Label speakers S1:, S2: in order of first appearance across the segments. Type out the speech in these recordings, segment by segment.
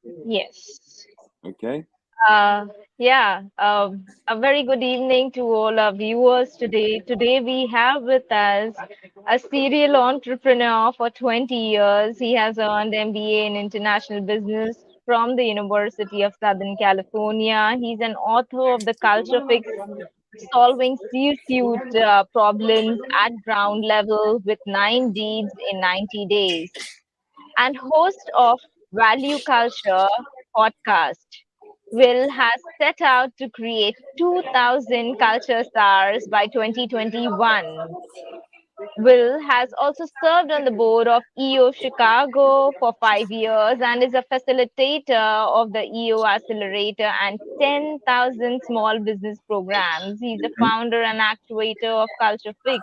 S1: Yes.
S2: Okay.
S1: Uh, yeah, a very good evening to all our viewers today. Today we have with us a serial entrepreneur for 20 years. He has earned MBA in International Business from the University of Southern California. He's an author of the Culture Fix, solving C-suite problems at ground level with 9 deeds in 90 days, and host of Value Culture podcast. Will has set out to create 2,000 culture stars by 2021. Will has also served on the board of EO Chicago for 5 years and is a facilitator of the EO Accelerator and 10,000 small business programs. He's the founder and actuator of Culture Fix.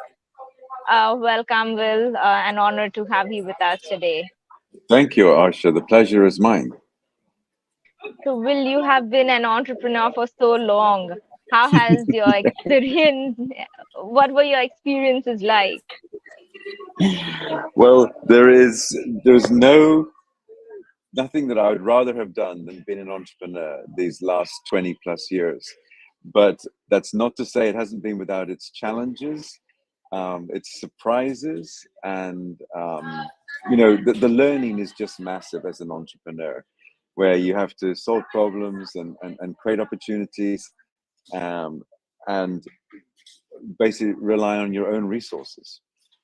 S1: Welcome, Will. An honor to have you with us today.
S2: Thank you, Arsha. The pleasure is mine.
S1: So, Will, you have been an entrepreneur for so long. How has your experience, what were your experiences like?
S2: Well, there's nothing that I would rather have done than been an entrepreneur these last 20 plus years. But that's not to say it hasn't been without its challenges, its surprises, and the learning is just massive as an entrepreneur, where you have to solve problems and create opportunities, and basically rely on your own resources.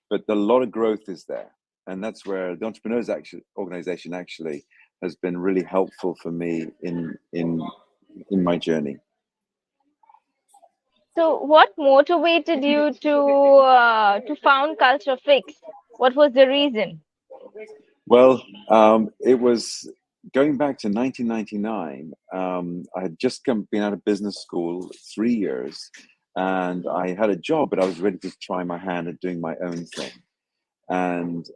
S2: But a lot of growth is there, and that's where the entrepreneurs actually organization actually has been really helpful for me in my journey.
S1: So, what motivated you to found Culture Fix? What was the reason?
S2: Well, it was going back to 1999. I had just been out of business school 3 years, and I had a job, but I was ready to try my hand at doing my own thing. And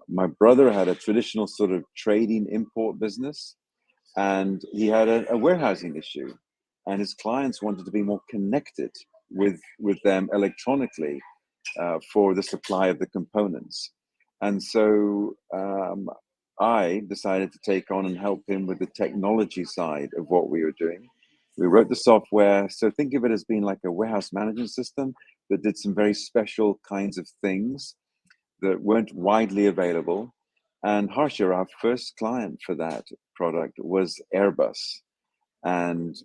S2: my brother had a traditional sort of trading import business, and he had a warehousing issue, and his clients wanted to be more connected with them electronically for the supply of the components. And so I decided to take on and help him with the technology side of what we were doing. We wrote the software. So think of it as being like a warehouse management system that did some very special kinds of things that weren't widely available. And Harsha, our first client for that product was Airbus. And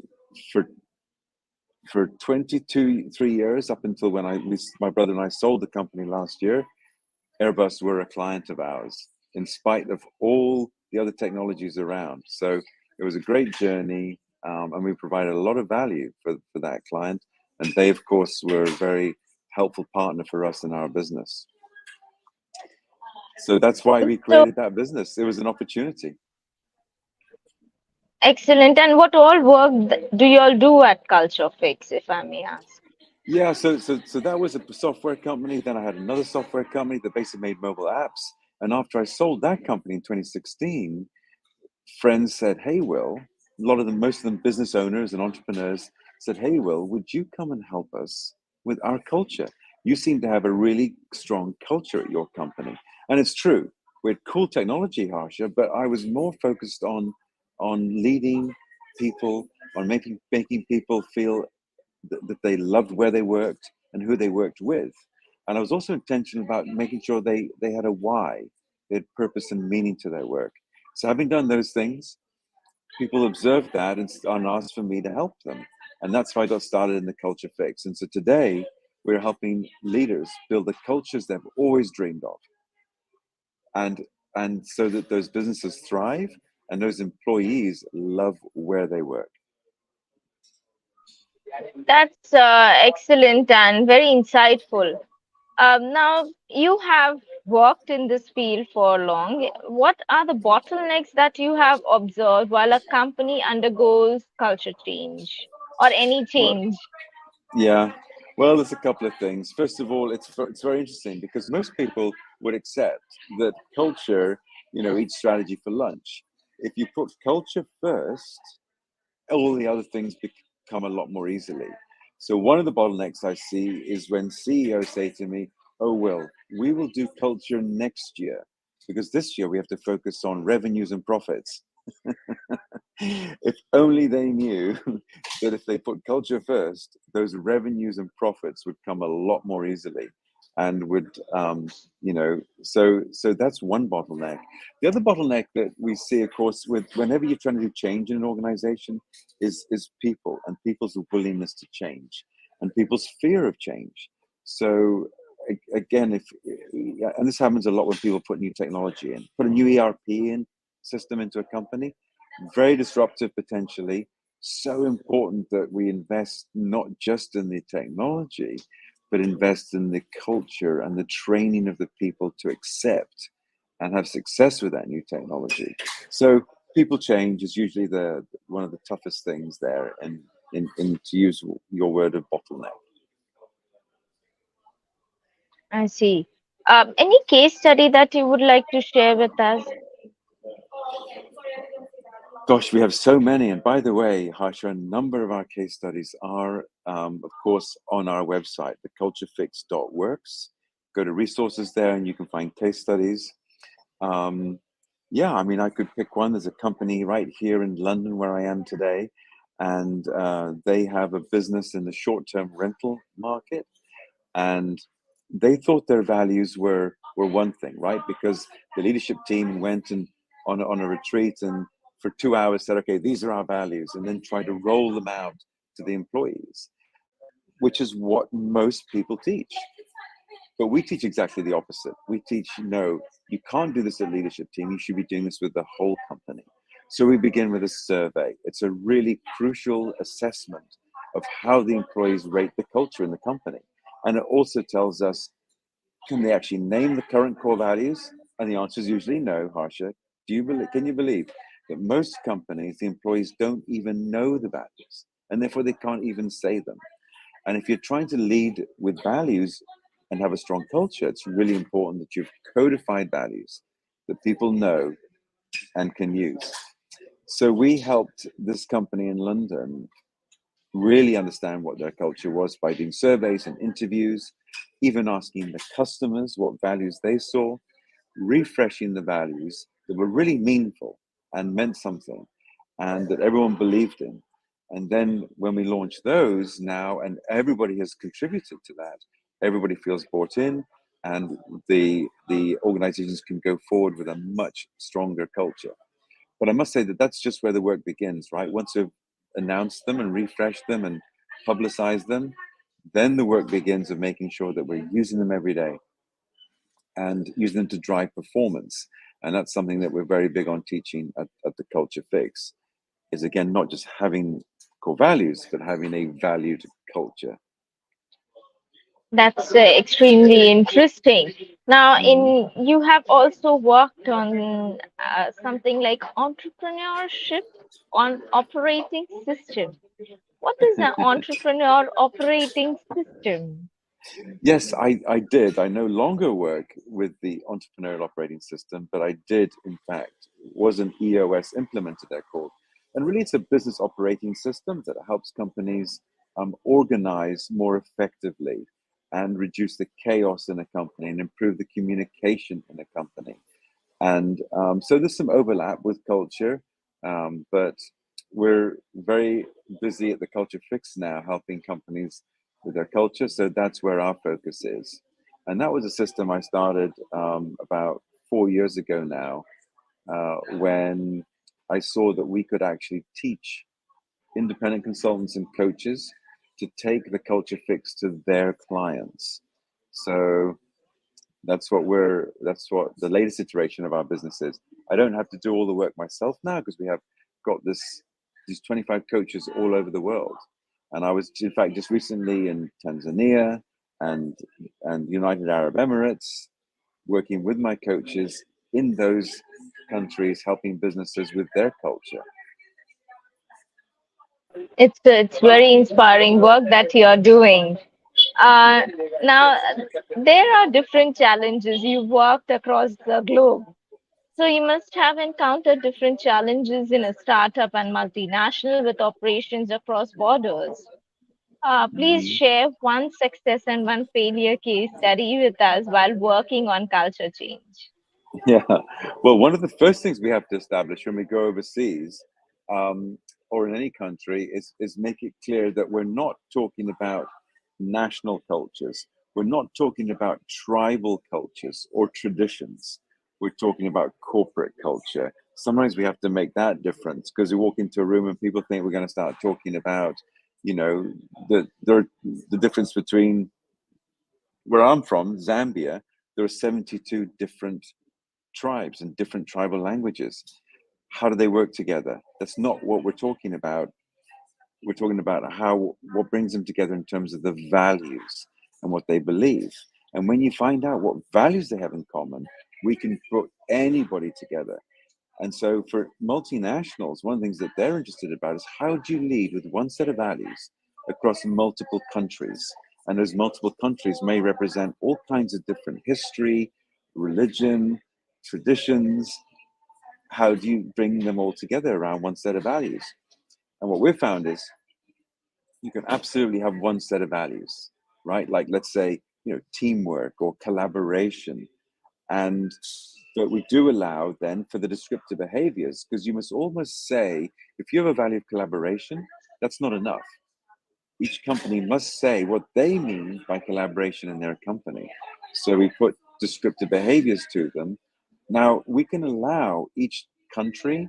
S2: for 22, 3 years, up until when my brother and I sold the company last year, Airbus were a client of ours, in spite of all the other technologies around. So it was a great journey, and we provided a lot of value for that client. And they, of course, were a very helpful partner for us in our business. So that's why we
S1: So,
S2: created that business. It was an opportunity.
S1: excellent. And what all work do you all do at Culture Fix, if I may ask?
S2: Yeah, so that was a software company. Then I had another software company that basically made mobile apps. And after I sold that company in 2016, friends said, "Hey, Will," a lot of them, most of them business owners and entrepreneurs said, "Hey, Will, would you come and help us with our culture? You seem to have a really strong culture at your company." And it's true. We had cool technology, Harsha, but I was more focused on leading people, on making people feel that they loved where they worked and who they worked with. And I was also intentional about making sure they had a why, they had purpose and meaning to their work. So having done those things, people observed that and asked for me to help them. And that's how I got started in the Culture Fix. And so today we're helping leaders build the cultures they've always dreamed of. And so that those businesses thrive and those employees love where they work.
S1: That's excellent and very insightful. Now, you have worked in this field for long. What are the bottlenecks that you have observed while a company undergoes culture change or any
S2: Well,
S1: change?
S2: yeah. Well, there's a couple of things. First of all, it's very interesting because most people would accept that culture, eat strategy for lunch. If you put culture first, all the other things become a lot more easily. So one of the bottlenecks I see is when CEOs say to me, "Oh, well, we will do culture next year because this year we have to focus on revenues and profits." If only they knew that if they put culture first, those revenues and profits would come a lot more easily, and would, so that's one bottleneck. The other bottleneck that we see, of course, with whenever you're trying to do change in an organization, is people and people's willingness to change and people's fear of change. So again, if and this happens a lot when people put new technology in, put a new ERP in system into a company, very disruptive potentially. So important that we invest not just in the technology, but invest in the culture and the training of the people to accept and have success with that new technology. So people change is usually the one of the toughest things there, and in to use your word of bottleneck.
S1: I see. Any case study that you would like to share with us?
S2: Gosh, we have so many. And by the way, Harsha, a number of our case studies are, of course, on our website, theculturefix.works. Go to resources there and you can find case studies. Um, yeah, I mean, I could pick one. There's a company right here in London where I am today, and they have a business in the short-term rental market. And they thought their values were one thing, right? Because the leadership team went and on a retreat and for 2 hours said, okay, these are our values, and then tried to roll them out to the employees, which is what most people teach. But we teach exactly the opposite. We teach, no, you can't do this at leadership team. You should be doing this with the whole company. So we begin with a survey. It's a really crucial assessment of how the employees rate the culture in the company. And it also tells us, can they actually name the current core values? And the answer is usually no, Harsha. Can you believe that most companies, the employees don't even know the values, and therefore they can't even say them. And if you're trying to lead with values and have a strong culture, it's really important that you've codified values that people know and can use. So we helped this company in London really understand what their culture was by doing surveys and interviews, even asking the customers what values they saw, refreshing the values that were really meaningful and meant something and that everyone believed in. And then when we launch those now, and everybody has contributed to that, everybody feels bought in, and the organizations can go forward with a much stronger culture. But I must say that that's just where the work begins, right? Once you've announced them and refreshed them and publicized them, then the work begins of making sure that we're using them every day and using them to drive performance. And that's something that we're very big on teaching at the Culture Fix, is again, not just having core values, but having a valued culture.
S1: That's extremely interesting. Now,
S2: Mhm.
S1: in you have also worked on something like entrepreneurship on operating system. What is an entrepreneur operating system?
S2: Yes, I did. I no longer work with the entrepreneurial operating system, but I did, in fact, was an EOS implementer, they're called. And really, it's a business operating system that helps companies organize more effectively and reduce the chaos in a company and improve the communication in a company. And so there's some overlap with culture, but we're very busy at the Culture Fix now, helping companies with their culture. So that's where our focus is. And that was a system I started about 4 years ago now, when I saw that we could actually teach independent consultants and coaches to take the Culture Fix to their clients. So that's what the latest iteration of our business is. I don't have to do all the work myself now because we have got these 25 coaches all over the world. And I was, in fact, just recently in Tanzania and United Arab Emirates, working with my coaches in those countries, helping businesses with their culture.
S1: It's very inspiring work that you're doing. Uh, Now, there are different challenges. You've worked across the globe. So you must have encountered different challenges in a startup and multinational with operations across borders. Please
S2: Mhm.
S1: share one success and one failure case study with us while working on culture change.
S2: Yeah. Well, one of the first things we have to establish when we go overseas or in any country is make it clear that we're not talking about national cultures. We're not talking about tribal cultures or traditions. We're talking about corporate culture. Sometimes we have to make that difference because we walk into a room and people think we're going to start talking about, you know, the difference between where I'm from, Zambia. There are 72 different tribes and different tribal languages. How do they work together? That's not what we're talking about. We're talking about how what brings them together in terms of the values and what they believe. And when you find out what values they have in common, we can put anybody together. And so for multinationals, one of the things that they're interested about is how do you lead with one set of values across multiple countries? And those multiple countries may represent all kinds of different history, religion, traditions. How do you bring them all together around one set of values? And what we've found is you can absolutely have one set of values, right? Like let's say, teamwork or collaboration. And but we do allow then for the descriptive behaviors, because you must almost say, if you have a value of collaboration, that's not enough. Each company must say what they mean by collaboration in their company. So we put descriptive behaviors to them. Now we can allow each country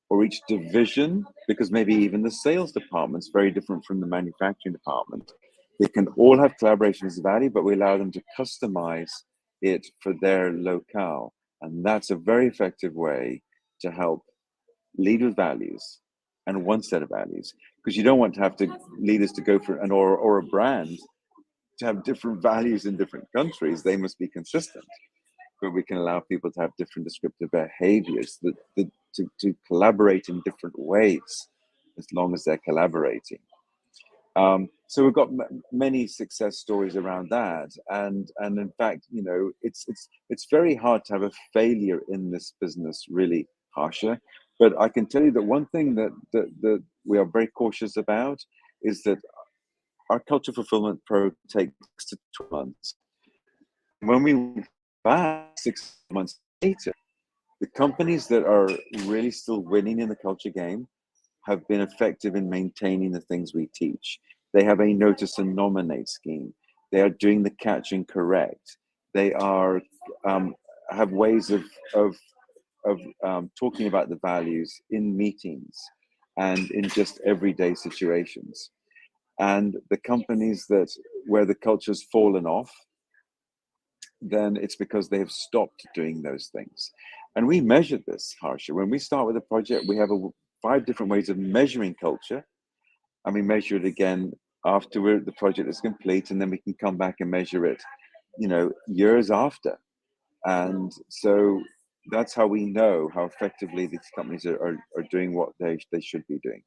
S2: or each division, because maybe even the sales department is very different from the manufacturing department. They can all have collaboration as a value, but we allow them to customize it for their locale. And that's a very effective way to help lead with values and one set of values, because you don't want to have to leaders to go for an or a brand to have different values in different countries. They must be consistent, but we can allow people to have different descriptive behaviors to collaborate in different ways as long as they're collaborating. So we've got many success stories around that, and in fact, it's very hard to have a failure in this business, really, Harsha. But I can tell you that one thing that we are very cautious about is that our culture fulfillment program takes 6 to 12 months, and when we back 6 months later, the companies that are really still winning in the culture game have been effective in maintaining the things we teach. They have a notice and nominate scheme. They are doing the catching correct. They are have ways of talking about the values in meetings and in just everyday situations. And the companies that where the culture's fallen off, then it's because they have stopped doing those things. And we measured this, Harsha. When we start with a project, we have 5 different ways of measuring culture, and we measure it again after the project is complete, and then we can come back and measure it, years after. And so that's how we know how effectively these companies are doing what they should be doing.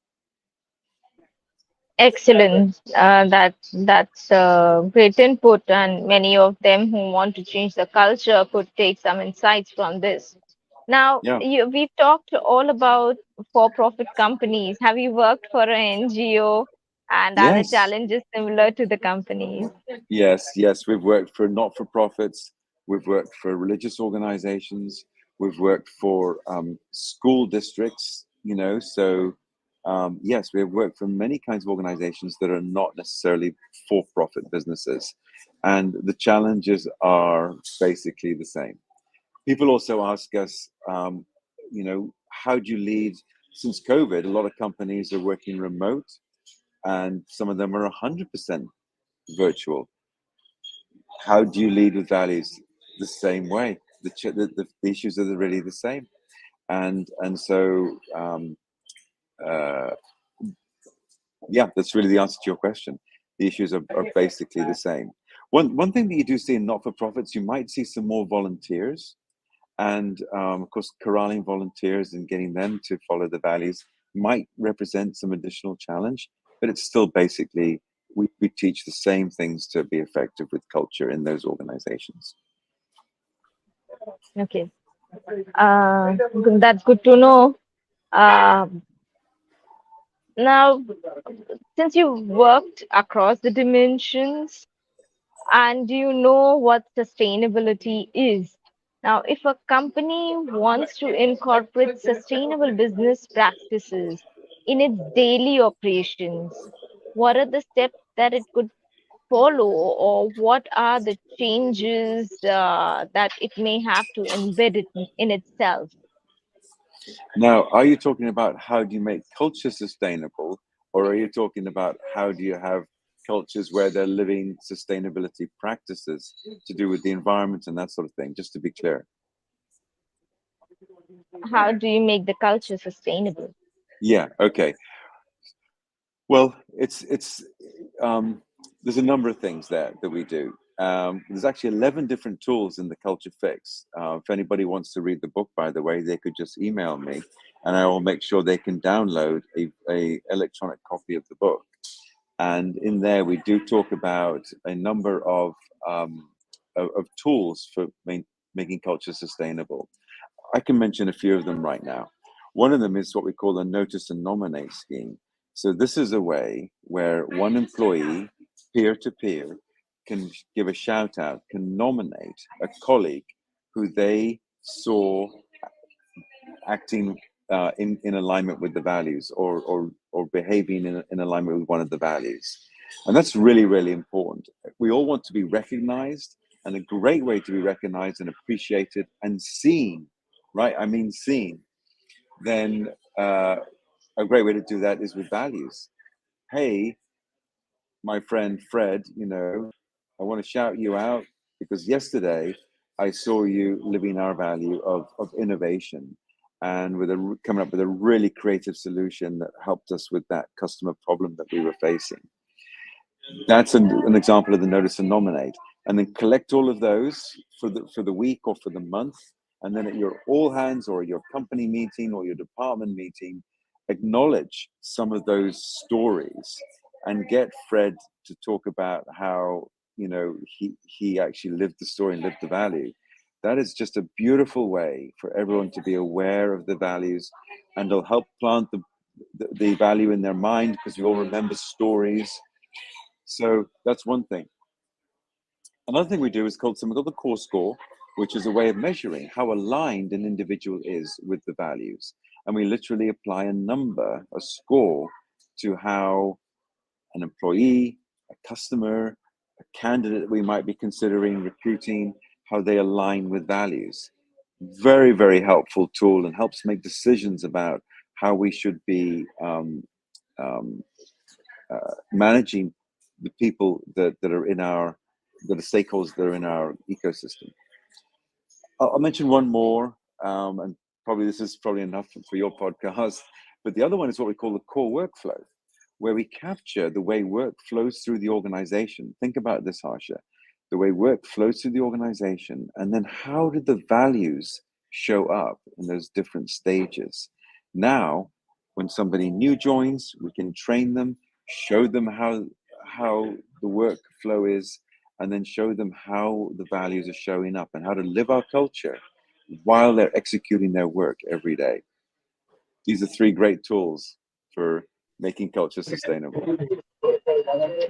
S1: Excellent. That's great input, and many of them who want to change the culture could take some insights from this. Now,
S2: Yeah.
S1: we've talked all about for-profit companies. Have you worked for an NGO, and are the
S2: Yes.
S1: challenges similar to the companies?
S2: Yes. We've worked for not-for-profits. We've worked for religious organizations. We've worked for school districts. So yes, we have worked for many kinds of organizations that are not necessarily for-profit businesses, and the challenges are basically the same. People also ask us, how do you lead? Since COVID, a lot of companies are working remote, and some of them are 100% virtual. How do you lead with values? The same way. The issues are really the same, and so uh, yeah, that's really the answer to your question. The issues are basically the same. One thing that you do see in not-for-profits, you might see some more volunteers, and of course, corralling volunteers and getting them to follow the values might represent some additional challenge, but it's still basically we teach the same things to be effective with culture in those organizations.
S1: Okay, that's good to know. Uh, Now, since you've worked across the dimensions, and you know what sustainability is. Now, if a company wants to incorporate sustainable business practices, in its daily operations, what are the steps that it could follow, or what are the changes that it may have to embed it in itself?
S2: Now, are you talking about how do you make culture sustainable, or are you talking about how do you have cultures where they're living sustainability practices to do with the environment and that sort of thing? Just to be clear.
S1: How do you make the culture sustainable?
S2: Yeah. Okay. Well, it's there's a number of things there that we do. There's actually 11 different tools in the Culture Fix. If anybody wants to read the book, by the way, they could just email me, and I will make sure they can download a electronic copy of the book. And in there, we do talk about a number of tools for making culture sustainable. I can mention a few of them right now. One of them is what we call a notice and nominate scheme. So this is a way where one employee, peer to peer, can give a shout out, can nominate a colleague who they saw acting in alignment with the values, or behaving in alignment with one of the values. And that's really, really important. We all want to be recognized, and a great way to be recognized and appreciated and seen, right? I mean, seen. Then a great way to do that is with values. Hey, my friend Fred, I want to shout you out because yesterday I saw you living our value of innovation, and coming up with a really creative solution that helped us with that customer problem that we were facing. That's an example of the notice and nominate. And then collect all of those for the week or for the month. And then at your all hands or your company meeting or your department meeting, acknowledge some of those stories and get Fred to talk about how, he actually lived the story and lived the value. That is just a beautiful way for everyone to be aware of the values, and it'll help plant the value in their mind, because we all remember stories. So that's one thing. Another thing we do is called something called the core score, which is a way of measuring how aligned an individual is with the values. And we literally apply a number, a score, to how an employee, a customer, a candidate we might be considering recruiting, how they align with values. Very, very helpful tool, and helps make decisions about how we should be managing the people that are stakeholders that are in our ecosystem. I'll mention one more, and probably this is probably enough for your podcast. But the other one is what we call the core workflow, where we capture the way work flows through the organization. Think about this, Harsha. The way work flows through the organization, and then how did the values show up in those different stages? Now, when somebody new joins, we can train them, show them how the workflow is, and then show them how the values are showing up and how to live our culture while they're executing their work every day. These are three great tools for making culture sustainable.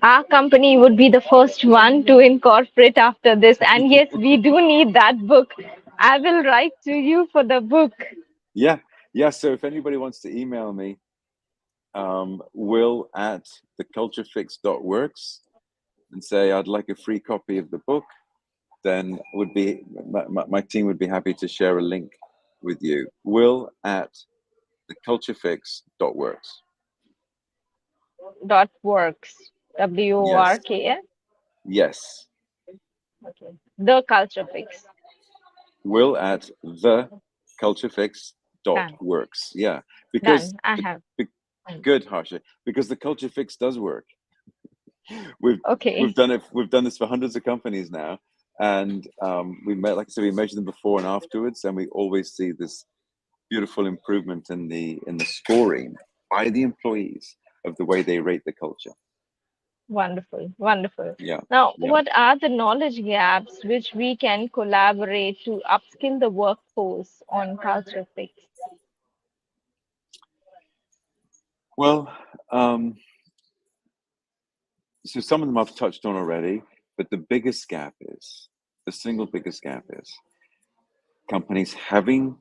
S1: Our company would be the first one to incorporate after this. And yes, we do need that book. I will write to you for the book.
S2: Yeah, yeah. So if anybody wants to email me, will at theculturefix.works, and say I'd like a free copy of the book, then my team would be happy to share a link with you. Will at theculturefix.works.
S1: Dot works.
S2: Yes,
S1: WORKS.
S2: yes.
S1: Okay. The Culture Fix.
S2: Will at
S1: Done.
S2: theculturefix.works. Yeah, because
S1: Done. I have.
S2: good, Harsha, because the Culture Fix does work. We've
S1: Okay.
S2: we've done this for hundreds of companies now, and like I said, we measure them before and afterwards, and we always see this beautiful improvement in the scoring by the employees of the way they rate the culture.
S1: Wonderful. Wonderful.
S2: Yeah,
S1: Now,
S2: yeah.
S1: what are the knowledge gaps which we can collaborate to upskill the workforce on Culture Fix?
S2: Well, so some of them I've touched on already, but the single biggest gap is companies having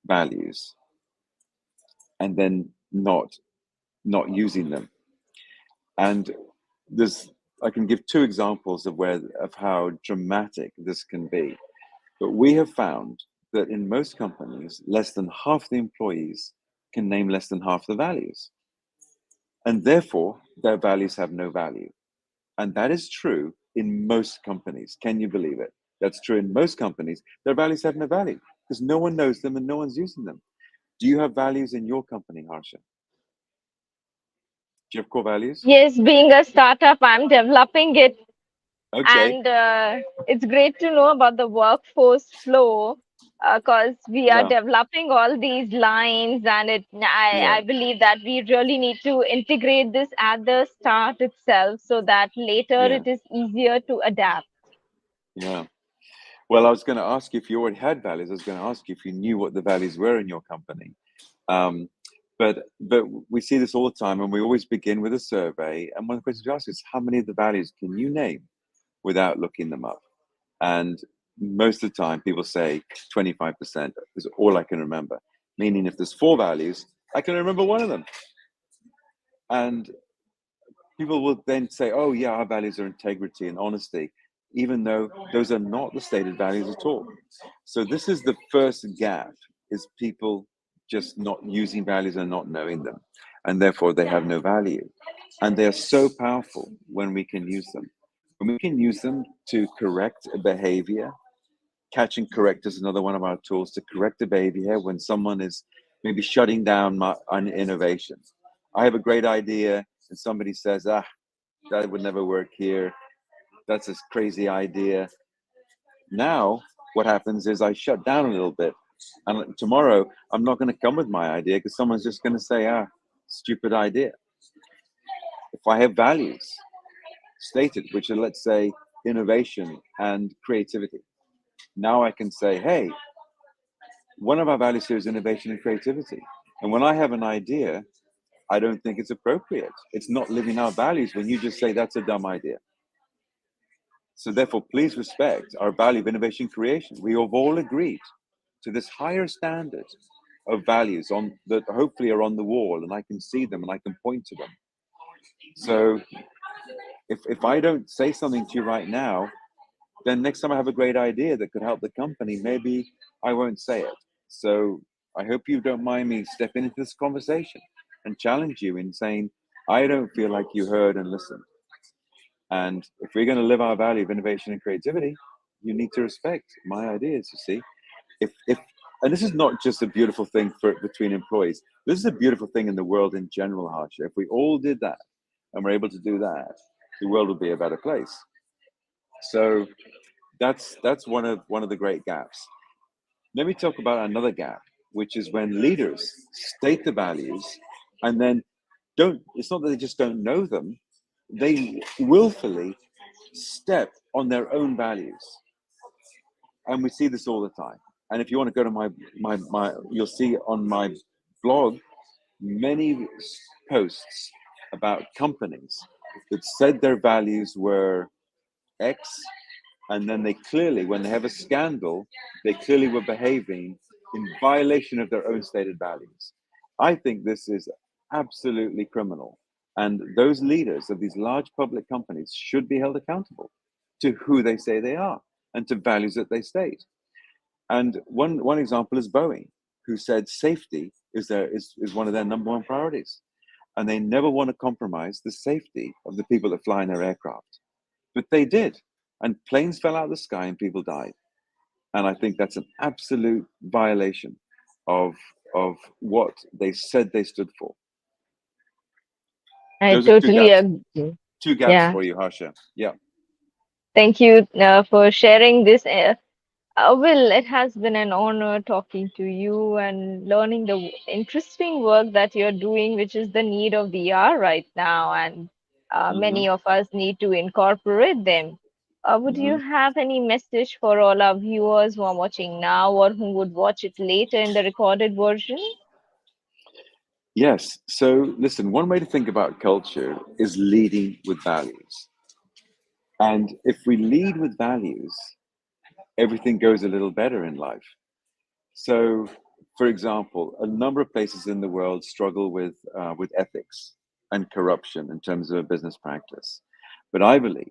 S2: values and then not not using them. And there's, I can give two examples of how dramatic this can be. But we have found that in most companies, less than half the employees can name less than half the values. And therefore, their values have no value. And that is true in most companies. Can you believe it? That's true in most companies. Their values have no value because no one knows them and no one's using them. Do you have values in your company, Harsha? Do you have core values?
S1: Yes, being a startup, I'm developing it,
S2: Okay.
S1: and it's great to know about the workforce flow because we are
S2: Yeah.
S1: developing all these lines, and I
S2: Yeah.
S1: believe that we really need to integrate this at the start itself so that later
S2: Yeah.
S1: it is easier to adapt.
S2: Yeah. Well, I was going to ask you if you already had values. I was going to ask you if you knew what the values were in your company. Um, but we see this all the time, and we always begin with a survey. And one of the questions we ask is, how many of the values can you name without looking them up? And most of the time, people say 25% is all I can remember. Meaning, if there's four values, I can remember one of them. And people will then say, oh, yeah, our values are integrity and honesty, even though those are not the stated values at all. So this is the first gap, is people just not using values and not knowing them. And therefore, they have no value. And they are so powerful when we can use them. When we can use them to correct a behavior. Catch and correct is another one of our tools to correct a behavior when someone is maybe shutting down an innovation. I have a great idea, and somebody says, that would never work here. That's a crazy idea. Now, what happens is I shut down a little bit. And tomorrow, I'm not going to come with my idea because someone's just going to say, stupid idea. If I have values stated, which are, let's say, innovation and creativity, now I can say, hey, one of our values here is innovation and creativity. And when I have an idea, I don't think it's appropriate. It's not living our values when you just say that's a dumb idea. So therefore, please respect our value of innovation creation. We have all agreed to this higher standard of values on that hopefully are on the wall, and I can see them and I can point to them. So if I don't say something to you right now, then next time I have a great idea that could help the company, maybe I won't say it. So I hope you don't mind me stepping into this conversation and challenge you in saying, I don't feel like you heard and listened. And if we're going to live our value of innovation and creativity, you need to respect my ideas, you see. If and this is not just a beautiful thing for between employees. This is a beautiful thing in the world in general, Harsha. If we all did that and we're able to do that, the world would be a better place. So that's one of the great gaps. Let me talk about another gap, which is when leaders state the values and then don't, it's not that they just don't know them, they willfully step on their own values. And we see this all the time. And if you want to go to my you'll see on my blog many posts about companies that said their values were X, and then they clearly, when they have a scandal, they clearly were behaving in violation of their own stated values. I think this is absolutely criminal. And those leaders of these large public companies should be held accountable to who they say they are and to values that they state. And one example is Boeing, who said safety is one of their number one priorities. And they never want to compromise the safety of the people that fly in their aircraft. But they did. And planes fell out of the sky and people died. And I think that's an absolute violation of what they said they stood for.
S1: I
S2: Those are two
S1: totally
S2: gaps.
S1: agree.
S2: Two gaps
S1: Yeah.
S2: for you, Harsha. Yeah.
S1: Thank you for sharing this. Will, it has been an honor talking to you and learning the interesting work that you're doing, which is the need of the hour right now, and
S2: Mm-hmm.
S1: many of us need to incorporate them. Would you
S2: Mm-hmm.
S1: have any message for all our viewers who are watching now or who would watch it later in the recorded version?
S2: Yes. So listen, one way to think about culture is leading with values. And if we lead with values, everything goes a little better in life. So For example, a number of places in the world struggle with ethics and corruption in terms of a business practice. But I believe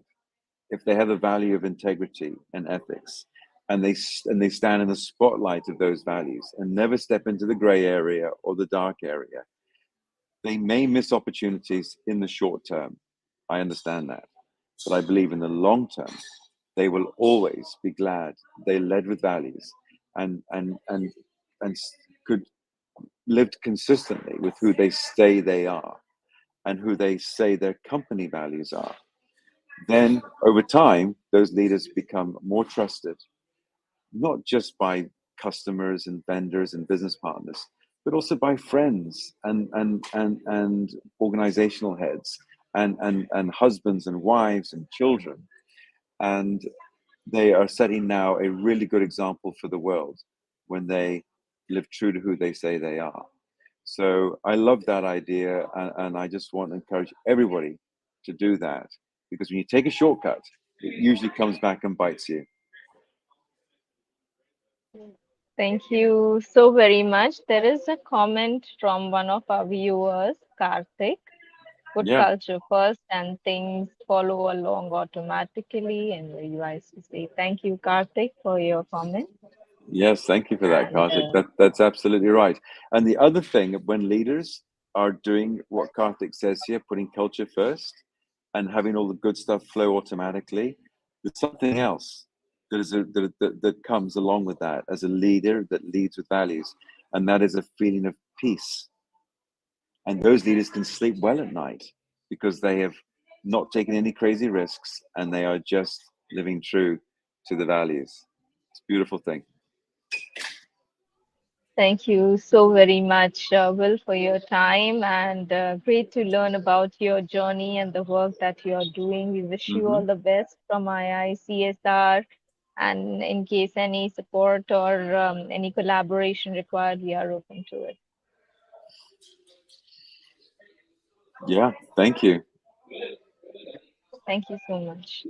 S2: if they have a value of integrity and ethics, and they stand in the spotlight of those values and never step into the gray area or the dark area, they may miss opportunities in the short term. I understand that. But I believe in the long term, they will always be glad they led with values and could lived consistently with who they say they are and who they say their company values are. Then over time, those leaders become more trusted, not just by customers and vendors and business partners, but also by friends and organizational heads and husbands and wives and children. And they are setting now a really good example for the world when they live true to who they say they are. So I love that idea, and I just want to encourage everybody to do that, because when you take a shortcut, it usually comes back and bites you.
S1: Thank you so very much. There is a comment from one of our viewers, Karthik. Good
S2: Yeah.
S1: culture first, and things follow along automatically. And very wise to say. Thank you, Karthik, for your comment.
S2: Yes, thank you for that,
S1: And
S2: Karthik. That's absolutely right. And the other thing, when leaders are doing what Karthik says here, putting culture first and having all the good stuff flow automatically, there's something else that comes along with that as a leader that leads with values, and that is a feeling of peace. And those leaders can sleep well at night because they have not taken any crazy risks and they are just living true to the values. It's a beautiful thing.
S1: thank you so very much, Will, for your time, and great to learn about your journey and the work that you are doing. We wish you
S2: Hmm.
S1: all the best from IICSR. And in case any support or any collaboration required, we are open to it.
S2: Yeah, thank you.
S1: Thank you so much.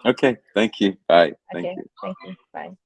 S2: Okay, thank you. Bye. Thank
S1: Okay,
S2: you.
S1: thank you. Bye.